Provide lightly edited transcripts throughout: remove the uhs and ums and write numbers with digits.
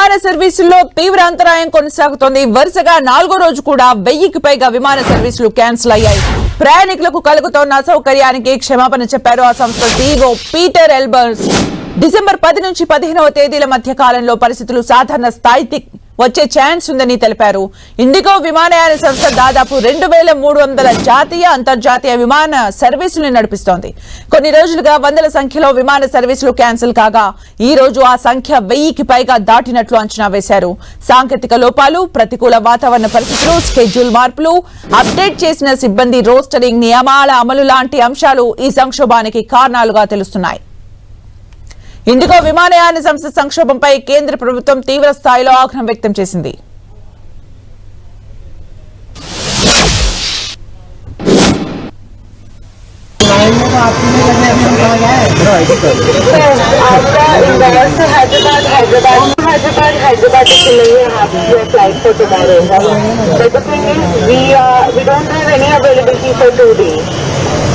విమాన సర్వీసుల్లో తీవ్ర అంతరాయం కొనసాగుతోంది. వరుసగా 4వ రోజు కూడా 1000కి పైగా విమాన సర్వీసులు క్యాన్సిల్ అయ్యాయి. ప్రయాణికులకు కలుగుతోన్న అసౌకర్యానికి క్షమాపణ చెప్పారు ఆ సంస్థ సీఈఓ పీటర్ ఎల్బర్స్. డిసెంబర్ 10 నుంచి 15వ తేదీల మధ్య కాలంలో పరిస్థితులు సాధారణ స్థాయికి వచ్చే ఛాన్స్ ఉందని తెలిపారు. ఇండిగో విమానయాన సంస్థ దాదాపు 2300 జాతీయ అంతర్జాతీయ విమాన సర్వీసులను నడిపిస్తోంది. కొన్ని రోజులుగా వందల సంఖ్యలో విమాన సర్వీసులు క్యాన్సిల్ కాగా ఈ రోజు ఆ సంఖ్య 1000కి పైగా దాటినట్లు అంచనా వేశారు. సాంకేతిక లోపాలు, ప్రతికూల వాతావరణ పరిస్థితులు, స్కెడ్యూల్ మార్పులు, అప్డేట్ చేసిన సిబ్బంది రోస్టరింగ్ నియమాల అమలు లాంటి అంశాలు ఈ సంక్షోభానికి కారణాలుగా తెలుస్తున్నాయి. ఇండిగో విమానయాన సంస్థ సంక్షోభంపై కేంద్ర ప్రభుత్వం తీవ్ర స్థాయిలో ఆగ్రహం వ్యక్తం చేసింది.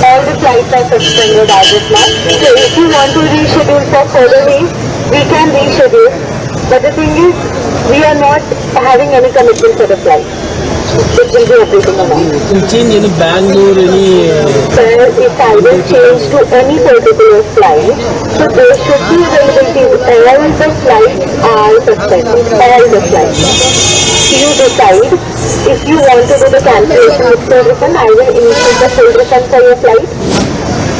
All the flights are suspended as of now. So if you want to reschedule for further days, we can reschedule. But the thing is, we are not having any commitment for the flight. It will be operating along. You change any Bangalore, any... Sir, if I will change to any particular flight, so there should be availability. All the flights are suspended. All the flights. You decide if you want to do the cancellation with full refund. I will initiate the full refund for your flight.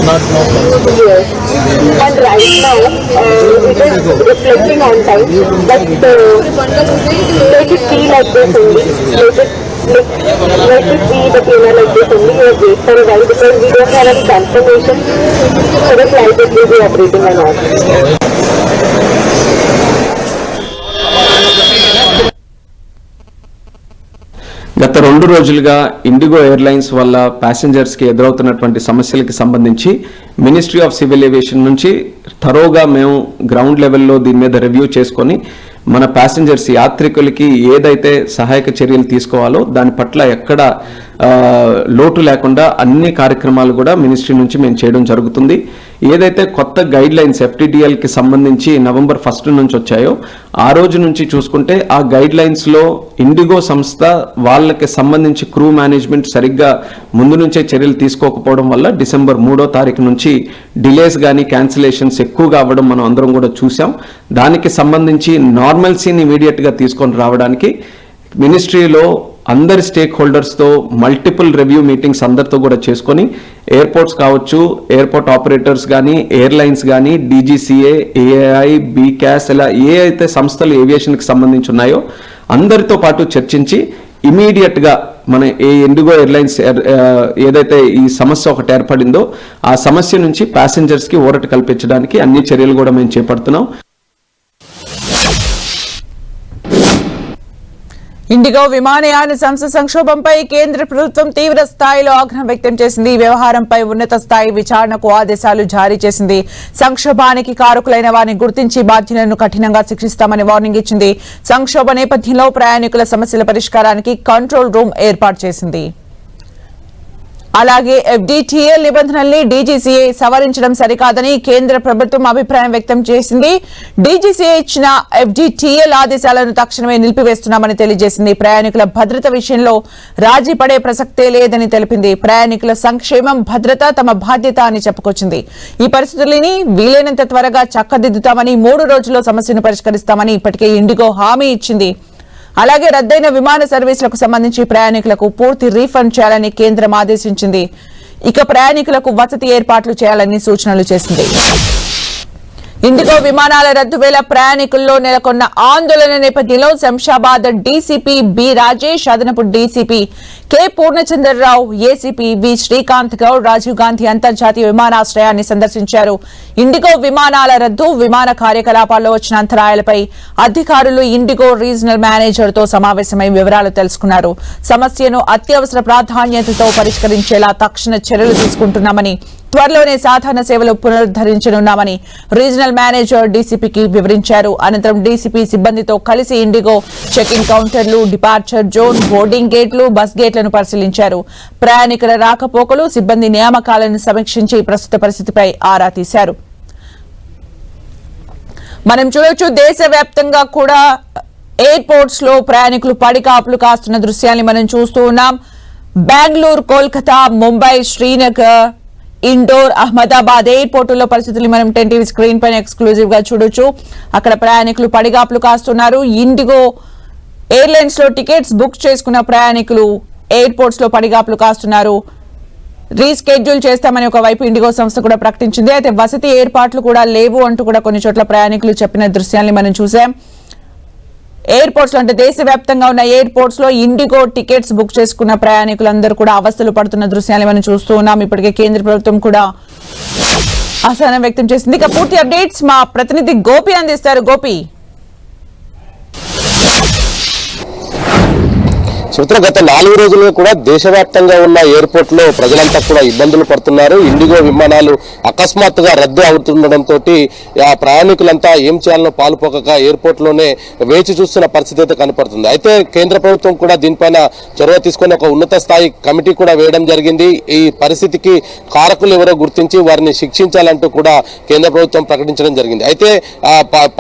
Not no. Yes. And right now, it is reflecting on time, but let it be like this only. Let it be the payment like this only. You wait for a while because we don't have any confirmation for the flight that will be operating or not. గత 2 రోజులుగా IndiGo airlines వల్ల passengers కి ఎదురవుతున్నటువంటి సమస్యలకు సంబంధించి ministry of civil aviation నుంచి థరోగా మేము ground లెవెల్లో దీని మీద రివ్యూ చేసుకొని మన ప్యాసింజర్స్ యాత్రికులకి ఏదైతే సహాయక చర్యలు తీసుకోవాలో దాని పట్ల ఎక్కడ లోటు లేకుండా అన్ని కార్యక్రమాలు కూడా మినిస్ట్రీ నుంచి మేము చేయడం జరుగుతుంది. ఏదైతే కొత్త గైడ్ లైన్స్ ఎఫ్టీడీఎల్కి సంబంధించి నవంబర్ 1 నుంచి వచ్చాయో ఆ రోజు నుంచి చూసుకుంటే ఆ గైడ్ లైన్స్లో ఇండిగో సంస్థ వాళ్ళకి సంబంధించి క్రూ మేనేజ్మెంట్ సరిగ్గా ముందు నుంచే చర్యలు తీసుకోకపోవడం వల్ల డిసెంబర్ 3వ తారీఖు నుంచి డిలేస్ కానీ క్యాన్సిలేషన్స్ ఎక్కువగా అవ్వడం మనం అందరం కూడా చూసాం. దానికి సంబంధించి నార్మల్సీని ఇమీడియట్గా తీసుకొని రావడానికి మినిస్ట్రీలో అందరి స్టేక్ హోల్డర్స్తో మల్టిపుల్ రివ్యూ మీటింగ్స్ అందరితో కూడా చేసుకొని ఎయిర్పోర్ట్స్ కావచ్చు, ఎయిర్పోర్ట్ ఆపరేటర్స్ కానీ, ఎయిర్లైన్స్ కానీ, డీజీసీఏ, ఏఐ, బీక్యాస్ ఇలా ఏ అయితే సంస్థలు ఏవియేషన్కి సంబంధించి ఉన్నాయో అందరితో పాటు చర్చించి ఇమీడియట్గా మన ఏ ఇండిగో ఎయిర్లైన్స్ ఏదైతే ఈ సమస్య ఒకటి ఏర్పడిందో ఆ సమస్య నుంచి ప్యాసింజర్స్కి ఊరట కల్పించడానికి అన్ని చర్యలు కూడా మేము చేపడుతున్నాం. ఇండిగో విమానయాన సంస్థ సంక్షోభంపై కేంద్ర ప్రభుత్వం తీవ్ర స్థాయిలో ఆగ్రహం వ్యక్తం చేసింది. ఈ వ్యవహారంపై ఉన్నత స్థాయి విచారణకు ఆదేశాలు జారీ చేసింది. సంక్షోభానికి కారకులైన వారిని గుర్తించి బాధ్యులను కఠినంగా శిక్షిస్తామని వార్నింగ్ ఇచ్చింది. సంక్షోభ నేపథ్యంలో ప్రయాణికుల సమస్యల పరిష్కారానికి కంట్రోల్ రూమ్ ఏర్పాటు చేసింది. అలాగే ఎఫ్డీటీఎల్ నిబంధనల్ని డీజీసీఏ సవరించడం సరికాదని కేంద్ర ప్రభుత్వం అభిప్రాయం వ్యక్తం చేసింది. డీజీసీఏ ఇచ్చిన ఎఫ్డీటీఎల్ ఆదేశాలను తక్షణమే నిలిపివేస్తున్నామని తెలియజేసింది. ప్రయాణికుల భద్రత విషయంలో రాజీ పడే ప్రసక్తే లేదని తెలిపింది. ప్రయాణికుల సంక్షేమం, భద్రత తమ బాధ్యత అని చెప్పుకొచ్చింది. ఈ పరిస్థితులని వీలైనంత త్వరగా చక్కదిద్దుతామని, 3 రోజుల్లో సమస్యను పరిష్కరిస్తామని ఇప్పటికే ఇండిగో హామీ ఇచ్చింది. అలాగే రద్దయిన విమాన సర్వీసులకు సంబంధించి ప్రయాణికులకు పూర్తి రీఫండ్ చేయాలని కేంద్రం ఆదేశించింది. ఇక ప్రయాణికులకు వసతి ఏర్పాట్లు చేయాలని సూచనలు చేసింది. ఇండిగో విమానాల రద్దు వేళ ప్రయాణికుల్లో నెలకొన్న ఆందోళన నేపథ్యంలో శంషాబాద్ డీసీపీ బి రాజేష్, అదనపు డీసీపీ కె పూర్ణచంద్రరావు, ఏసీపీ వి శ్రీకాంత్ గౌడ్ రాజీవ్ గాంధీ అంతర్జాతీయ విమానాశ్రయాన్ని సందర్శించారు. ఇండిగో విమానాల రద్దు, విమాన కార్యకలాపాల్లో వచ్చిన అంతరాయాలపై అధికారులు ఇండిగో రీజనల్ మేనేజర్ తో సమావేశమై వివరాలు తెలుసుకున్నారు. సమస్యను అత్యవసర ప్రాధాన్యతతో పరిష్కరించేలా తక్షణ చర్యలు తీసుకుంటున్నామని, త్వరలోనే సాధారణ సేవలు పునరుద్ధరించనున్నామని రీజనల్ మేనేజర్ డీసీపీకి వివరించారు. అనంతరం డీసీపీ సిబ్బందితో కలిసి ఇండిగో చెకింగ్ కౌంటర్లు, డిపార్చర్ జోన్, బోర్డింగ్ గేట్లు, బస్ గేట్లను పరిశీలించారు. ప్రయాణికుల రాకపోకలు, సిబ్బంది నియామకాలను సమీక్షించి ప్రస్తుత పరిస్థితిపై ఆరా తీశారు. మనం చూడొచ్చు దేశవ్యాప్తంగా కూడా ఎయిర్పోర్ట్స్ లో ప్రయాణికులు పడికాపులు కాస్తున్న దృశ్యాన్ని మనం చూస్తూ ఉన్నాం. బెంగళూరు, కోల్కతా, ముంబై, శ్రీనగర్, ఇండోర్, అహ్మదాబాద్ ఎయిర్పోర్టుల్లో పరిస్థితులు మనం 10 టీవీ స్క్రీన్ పైన ఎక్స్క్లూజివ్ గా చూడొచ్చు. అక్కడ ప్రయాణికులు పడిగాపులు కాస్తున్నారు. ఇండిగో ఎయిర్లైన్స్ లో టికెట్స్ బుక్ చేసుకున్న ప్రయాణికులు ఎయిర్పోర్ట్స్ లో పడిగాపులు కాస్తున్నారు. రీస్కెడ్యూల్ చేస్తామని ఒకవైపు ఇండిగో సంస్థ కూడా ప్రకటించింది. అయితే వసతి ఏర్పాట్లు కూడా లేవు అంటూ కూడా కొన్ని చోట్ల ప్రయాణికులు చెప్పిన దృశ్యాన్ని మనం చూసాం. ఎయిర్పోర్ట్స్ లో అంటే దేశవ్యాప్తంగా ఉన్న ఎయిర్పోర్ట్స్ లో ఇండిగో టికెట్స్ బుక్ చేసుకున్న ప్రయాణికులందరూ కూడా అవస్థలు పడుతున్న దృశ్యాన్ని మనం చూస్తూ ఉన్నాం. ఇప్పటికే కేంద్ర ప్రభుత్వం కూడా అసహనం వ్యక్తం చేసింది. ఇక పూర్తి అప్డేట్స్ మా ప్రతినిధి గోపి అందిస్తారు. గోపి, సుమిత్ర, గత 4 రోజులుగా కూడా దేశవ్యాప్తంగా ఉన్న ఎయిర్పోర్ట్ లో ప్రజలంతా కూడా ఇబ్బందులు పడుతున్నారు. ఇండిగో విమానాలు అకస్మాత్తుగా రద్దు అవుతుండడంతో ఆ ప్రయాణికులంతా ఏం చేయాలనో పాలుపోక ఎయిర్పోర్ట్ లోనే వేచి చూస్తున్న పరిస్థితి అయితే కనపడుతుంది. అయితే కేంద్ర ప్రభుత్వం కూడా దీనిపైన చొరవ తీసుకొని ఒక ఉన్నత స్థాయి కమిటీ కూడా వేయడం జరిగింది. ఈ పరిస్థితికి కారకులు ఎవరో గుర్తించి వారిని శిక్షించాలంటూ కూడా కేంద్ర ప్రభుత్వం ప్రకటించడం జరిగింది. అయితే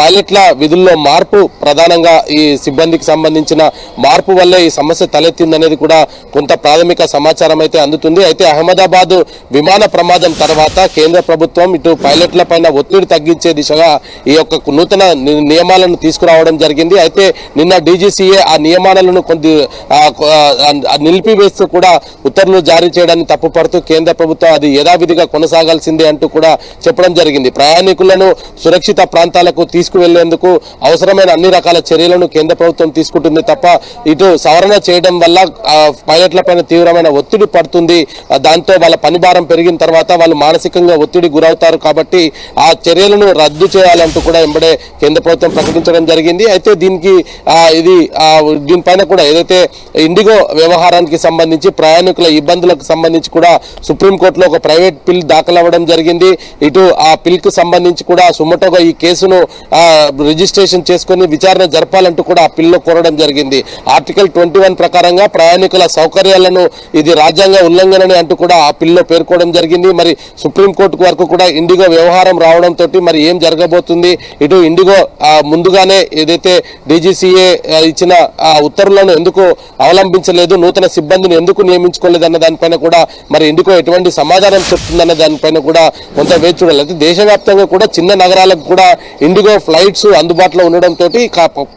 పైలట్ల విధుల్లో మార్పు, ప్రధానంగా ఈ సిబ్బందికి సంబంధించిన మార్పు వల్లే ఈ సమస్య తలెత్తిందనేది కూడా కొంత ప్రాథమిక సమాచారం అయితే అందుతుంది. అయితే అహ్మదాబాద్ విమాన ప్రమాదం తర్వాత కేంద్ర ప్రభుత్వం ఇటు పైలట్ల పైన ఒత్తిడి తగ్గించే దిశగా ఈ యొక్క నూతన నియమాలను తీసుకురావడం జరిగింది. అయితే నిన్న డీజీసీఏ ఆ నియమాలను నిలిపివేస్తూ కూడా ఉత్తర్వులు జారీ చేయడాన్ని తప్పుపడుతూ కేంద్ర ప్రభుత్వం అది యథావిధిగా కొనసాగాల్సిందే అంటూ కూడా చెప్పడం జరిగింది. ప్రయాణికులను సురక్షిత ప్రాంతాలకు తీసుకువెళ్లేందుకు అవసరమైన అన్ని రకాల చర్యలను కేంద్ర ప్రభుత్వం తీసుకుంటుంది తప్ప ఇటు సవరణ చేయడం వల్ల పైలట్ల పైన తీవ్రమైన ఒత్తిడి పడుతుంది. దాంతో వాళ్ళ పని భారం పెరిగిన తర్వాత వాళ్ళు మానసికంగా ఒత్తిడి గురవుతారు. కాబట్టి ఆ చర్యలను రద్దు చేయాలంటూ కూడా వెంబడే కేంద్ర ప్రభుత్వం ప్రకటించడం జరిగింది. అయితే దీనిపైన కూడా ఏదైతే ఇండిగో వ్యవహారానికి సంబంధించి ప్రయాణికుల ఇబ్బందులకు సంబంధించి కూడా సుప్రీంకోర్టులో ఒక ప్రైవేట్ పిల్ దాఖలవ్వడం జరిగింది. ఇటు ఆ పిల్ కు సంబంధించి కూడా సుమోటోగా ఈ కేసును రిజిస్ట్రేషన్ చేసుకుని విచారణ జరపాలంటూ కూడా ఆ పిల్లో కోరడం జరిగింది. ఆర్టికల్ 21 ప్రకారంగా ప్రయాణికుల సౌకర్యాలను ఇది రాజ్యాంగ ఉల్లంఘనని అంటూ కూడా ఆ పిల్లో పేర్కోవడం జరిగింది. మరి సుప్రీంకోర్టు వరకు కూడా ఇండిగో వ్యవహారం రావడంతో మరి ఏం జరగబోతుంది, ఇటు ఇండిగో ముందుగానే ఏదైతే డీజీసీఏ ఇచ్చిన ఉత్తర్వులను ఎందుకు అవలంబించలేదు, నూతన సిబ్బందిని ఎందుకు నియమించుకోలేదు అన్న దానిపైన కూడా మరి ఇండిగో ఎటువంటి సమాధానం చెప్తుందన్న దానిపైన కూడా కొంత వేచి చూడాలి. అయితే దేశవ్యాప్తంగా కూడా చిన్న నగరాలకు కూడా ఇండిగో ఫ్లైట్స్ అందుబాటులో ఉండడంతో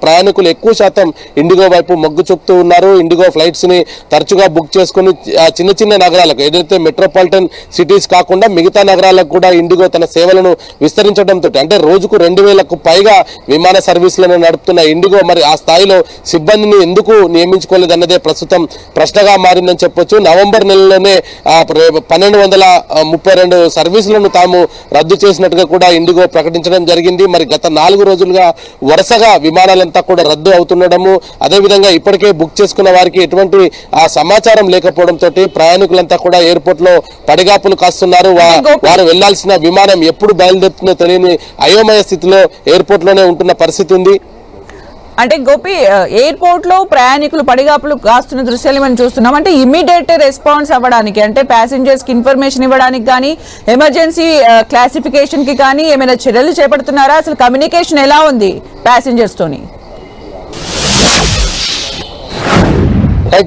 ప్రయాణికులు ఎక్కువ శాతం ఇండిగో వైపు మొగ్గు చూపుతూ ఉన్నారు. ఇండిగో ఫ్లైట్స్ ని తరచుగా బుక్ చేసుకుని చిన్న చిన్న నగరాలకు, ఏదైతే మెట్రోపాలిటన్ సిటీస్ కాకుండా మిగతా నగరాలకు కూడా ఇండిగో తన సేవలను విస్తరించడంతో అంటే రోజుకు 2000కు పైగా విమాన సర్వీసులను నడుపుతున్న ఇండిగో మరి ఆ స్థాయిలో సిబ్బందిని ఎందుకు నియమించుకోలేదన్నదే ప్రస్తుతం ప్రశ్నగా మారిందని చెప్పొచ్చు. నవంబర్ నెలలోనే 1232 సర్వీసులను తాము రద్దు చేసినట్టుగా కూడా ఇండిగో ప్రకటించడం జరిగింది. మరి గత 4 రోజులుగా వరుసగా విమానాలంతా కూడా రద్దు అవుతుండడము, అదేవిధంగా ఇప్పటికే బుక్ చేసుకున్న వారికి ఎటువంటి సమాచారం లేకపోవడంతో ప్రయాణికులంతా కూడా ఎయిర్పోర్ట్ లో పడిగాపులు కాస్తున్నారు. వారు వెళ్లాల్సిన విమానం ఎప్పుడు బయలుదేరుతుందో తెలియని అయోమయ స్థితిలో ఎయిర్పోర్ట్ లోనే ఉంటున్న పరిస్థితి ఉంది. అంటే గోపి, ఎయిర్పోర్ట్ లో ప్రయాణికులు పడిగాపులు కాస్తున్న దృశ్యాలు మనం చూస్తున్నాం. అంటే ఇమీడియట్ రెస్పాన్స్ అవ్వడానికి, అంటే ప్యాసింజర్స్ కి ఇన్ఫర్మేషన్ ఇవ్వడానికి కానీ, ఎమర్జెన్సీ క్లాసిఫికేషన్ కి కానీ ఏమైనా చర్యలు చేపడుతున్నారా? అసలు కమ్యూనికేషన్ ఎలా ఉంది ప్యాసింజర్స్ తోని?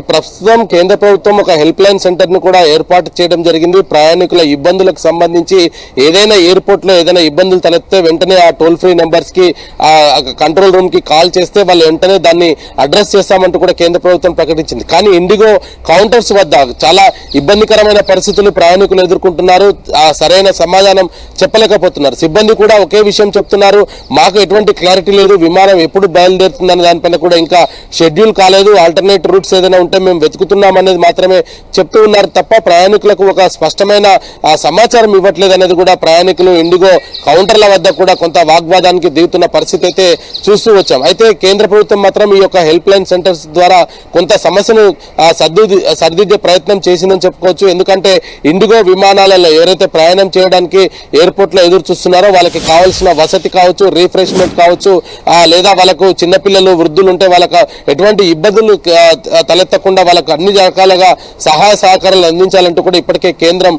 ప్రస్తుతం కేంద్ర ప్రభుత్వం ఒక హెల్ప్ లైన్ సెంటర్ ను కూడా ఏర్పాటు చేయడం జరిగింది. ప్రయాణికుల ఇబ్బందులకు సంబంధించి ఏదైనా ఎయిర్పోర్ట్ లో ఏదైనా ఇబ్బందులు తలెత్తే వెంటనే ఆ టోల్ ఫ్రీ నెంబర్స్ కి కంట్రోల్ రూమ్ కి కాల్ చేస్తే వాళ్ళు వెంటనే దాన్ని అడ్రస్ చేస్తామంటూ కూడా కేంద్ర ప్రభుత్వం ప్రకటించింది. కానీ ఇండిగో కౌంటర్స్ వద్ద చాలా ఇబ్బందికరమైన పరిస్థితులు ప్రయాణికులు ఎదుర్కొంటున్నారు. సరైన సమాధానం చెప్పలేకపోతున్నారు. సిబ్బంది కూడా ఒకే విషయం చెప్తున్నారు, మాకు ఎటువంటి క్లారిటీ లేదు, విమానం ఎప్పుడు బయలుదేరుతుందనే దానిపైన కూడా ఇంకా షెడ్యూల్ కాలేదు, ఆల్టర్నేట్ రూట్స్ ఏదైనా ఉంటే మేము వెతుకుతున్నాం అనేది మాత్రమే చెప్తూ ఉన్నారు తప్ప ప్రయాణికులకు ఒక స్పష్టమైన సమాచారం ఇవ్వట్లేదు అనేది కూడా ప్రయాణికులు ఇండిగో కౌంటర్ల వద్ద కూడా కొంత వాగ్వాదానికి దిగుతున్న పరిస్థితి అయితే చూస్తూ వచ్చాం. అయితే కేంద్ర ప్రభుత్వం మాత్రం ఈ యొక్క హెల్ప్ లైన్ సెంటర్స్ ద్వారా కొంత సమస్యను సరిదిద్దే ప్రయత్నం చేసిందని చెప్పుకోవచ్చు. ఎందుకంటే ఇండిగో విమానాలలో ఎవరైతే ప్రయాణం చేయడానికి ఎయిర్పోర్ట్ లో ఎదురు చూస్తున్నారో వాళ్ళకి కావాల్సిన వసతి కావచ్చు, రిఫ్రెష్మెంట్ కావచ్చు, లేదా వాళ్ళకు చిన్నపిల్లలు, వృద్ధులు ఉంటే వాళ్ళకు ఎటువంటి ఇబ్బందులు తలెత్తకుండా వాళ్ళకు అన్ని రకాలుగా సహాయ సహకారాలు అందించాలంటూ కూడా ఇప్పటికే కేంద్రం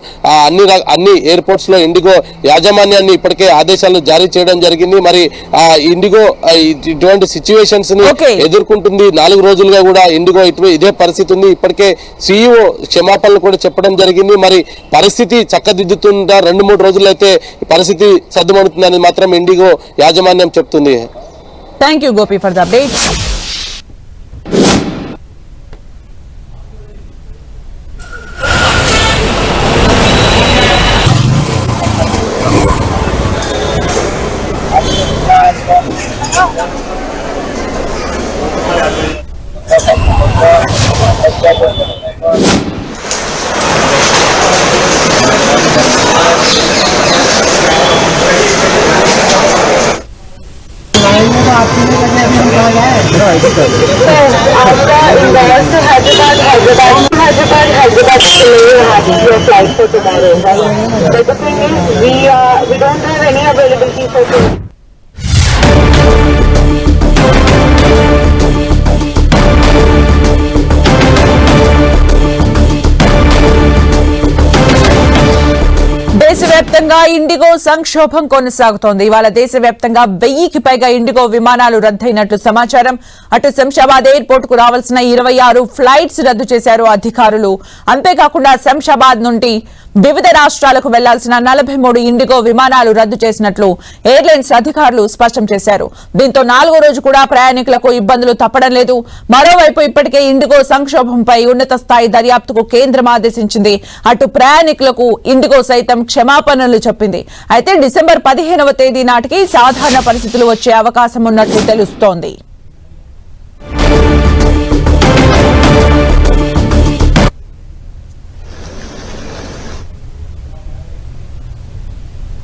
అన్ని ఎయిర్పోర్ట్స్ లో ఇండిగో యాజమాన్యాన్ని ఇప్పటికే ఆదేశాలు జారీ చేయడం జరిగింది. మరి ఇండిగో ఇటువంటి సిచ్యువేషన్స్ ని ఎదుర్కొంటుంది. 4 రోజులుగా కూడా ఇండిగో ఇదే పరిస్థితి ఉంది. ఇప్పటికే CEO క్షమాపణలు కూడా చెప్పడం జరిగింది. మరి పరిస్థితి చక్కదిద్దుతుందా 2-3 రోజుల్లో అయితే పరిస్థితి సర్దుమణుతుందని మాత్రం ఇండిగో యాజమాన్యం చెప్తుంది. Thank you Gopi for the update. Hyderabad your flight for tomorrow. But the thing is, we don't have any availability for today. దేశవ్యాప్తంగా ఇండిగో సంక్షోభం కొనసాగుతోంది. ఇవాళ దేశవ్యాప్తంగా 1000కి పైగా ఇండిగో విమానాలు రద్దయినట్లు సమాచారం. అటు శంషాబాద్ ఎయిర్పోర్ట్ కు రావాల్సిన 26 ఫ్లైట్స్ రద్దు చేశారు అధికారులు. అంతేకాకుండా శంషాబాద్ నుండి వివిధ రాష్ట్రాలకు వెళ్లాల్సిన 43 ఇండిగో విమానాలు రద్దు చేసినట్లు ఎయిర్లైన్స్ అధికారులు స్పష్టం చేశారు. దీంతో 4వ రోజు కూడా ప్రయాణికులకు ఇబ్బందులు తప్పడం లేదు. మరోవైపు ఇప్పటికే ఇండిగో సంక్షోభంపై ఉన్నత స్థాయి దర్యాప్తుకు కేంద్రం ఆదేశించింది. అటు ప్రయాణికులకు ఇండిగో సైతం క్షమాపణలు చెప్పింది. అయితే డిసెంబర్ 15వ తేదీ నాటికి సాధారణ పరిస్థితులు వచ్చే అవకాశం ఉన్నట్లు తెలుస్తోంది.